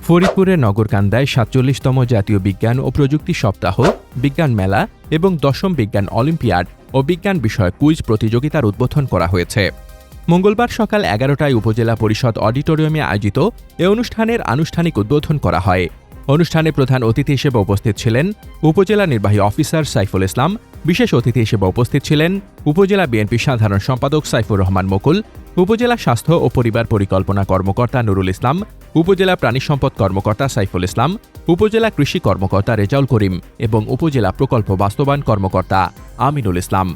ফরিদপুরের নগরকান্দায় ৪৭তম জাতীয় বিজ্ঞান ও প্রযুক্তি সপ্তাহ, বিজ্ঞান মেলা এবং ১০ম বিজ্ঞান অলিম্পিয়াড ও বিজ্ঞান বিষয়ক কুইজ প্রতিযোগিতার উদ্বোধন করা হয়েছে। মঙ্গলবার সকাল ১১টায় উপজেলা পরিষদ অডিটোরিয়ামে আয়োজিত এ অনুষ্ঠানের আনুষ্ঠানিক উদ্বোধন করা হয়। অনুষ্ঠানে প্রধান অতিথি হিসেবে উপস্থিত ছিলেন উপজেলা নির্বাহী অফিসার সাইফুল ইসলাম। বিশেষ অতিথি হিসেবে উপস্থিত ছিলেন উপজেলা বিএনপি সাধারণ সম্পাদক সাইফুর রহমান মুকুল, উপজেলা স্বাস্থ্য ও পরিবার পরিকল্পনা কর্মকর্তা নুরুল ইসলাম, উপজেলা প্রাণী সম্পদ কর্মকর্তা সাইফুল ইসলাম, উপজেলা কৃষি কর্মকর্তা রেজাউল করিম এবং উপজেলা প্রকল্প বাস্তবায়ন কর্মকর্তা আমিনুল ইসলাম।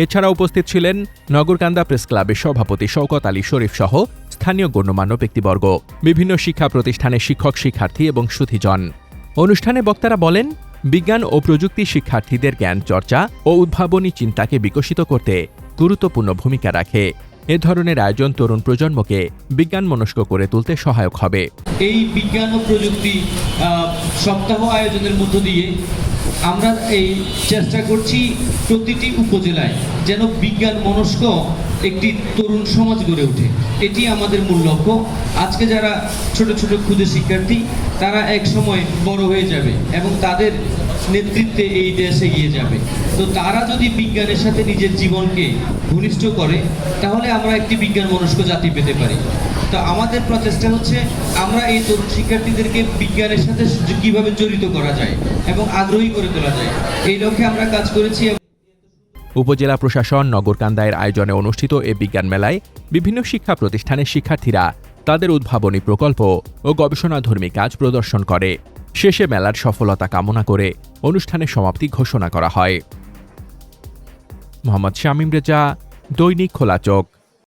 এছাড়া উপস্থিত ছিলেন নগরকান্দা প্রেস ক্লাবের সভাপতি শওকত আলী শরীফ সহ স্থানীয় গণ্যমান্য ব্যক্তিবর্গ, বিভিন্ন শিক্ষা প্রতিষ্ঠানের শিক্ষক শিক্ষার্থী এবং সুধীজন। অনুষ্ঠানে বক্তারা বলেন, বিজ্ঞান ও প্রযুক্তি শিক্ষার্থীদের জ্ঞান চর্চা ও উদ্ভাবনী চিন্তাকে বিকশিত করতে গুরুত্বপূর্ণ ভূমিকা রাখে। এ ধরনের আয়োজন তরুণ প্রজন্মকে বিজ্ঞানমনস্ক করে তুলতে সহায়ক হবে। এই বিজ্ঞান ও প্রযুক্তি সপ্তাহ আয়োজনের মধ্য দিয়ে আমরা এই চেষ্টা করছি প্রতিটি উপজেলায় যেন বিজ্ঞান মনস্ক একটি তরুণ সমাজ গড়ে ওঠে। এটি আমাদের মূল লক্ষ্য। আজকে যারা ছোট ছোট ক্ষুদে শিক্ষার্থী, তারা এক সময় বড় হয়ে যাবে এবং তাদের নেতৃত্বে এই দেশ এগিয়ে যাবে। তো তারা যদি বিজ্ঞানের সাথে নিজের জীবনকে ঘনিষ্ঠ করে, তাহলে আমরা একটি বিজ্ঞান মনস্ক জাতি পেতে পারি। তো আমাদের প্রচেষ্টা হচ্ছে আমরা এই তরুণ শিক্ষার্থীদেরকে বিজ্ঞানের সাথে কিভাবে জড়িত করা যায় এবং আগ্রহী করে তোলা যায়, এই লক্ষ্যে আমরা কাজ করেছি। উপজেলা প্রশাসন নগরকান্দায়ের আয়োজনে অনুষ্ঠিত এ বিজ্ঞান মেলায় বিভিন্ন শিক্ষা প্রতিষ্ঠানের শিক্ষার্থীরা তাদের উদ্ভাবনী প্রকল্প ও গবেষণাধর্মী কাজ প্রদর্শন করে। শেষে মেলার সফলতা কামনা করে অনুষ্ঠানের সমাপ্তি ঘোষণা করা হয়। মোহাম্মদ শামীম রেজা, দৈনিক খোলা চোখ।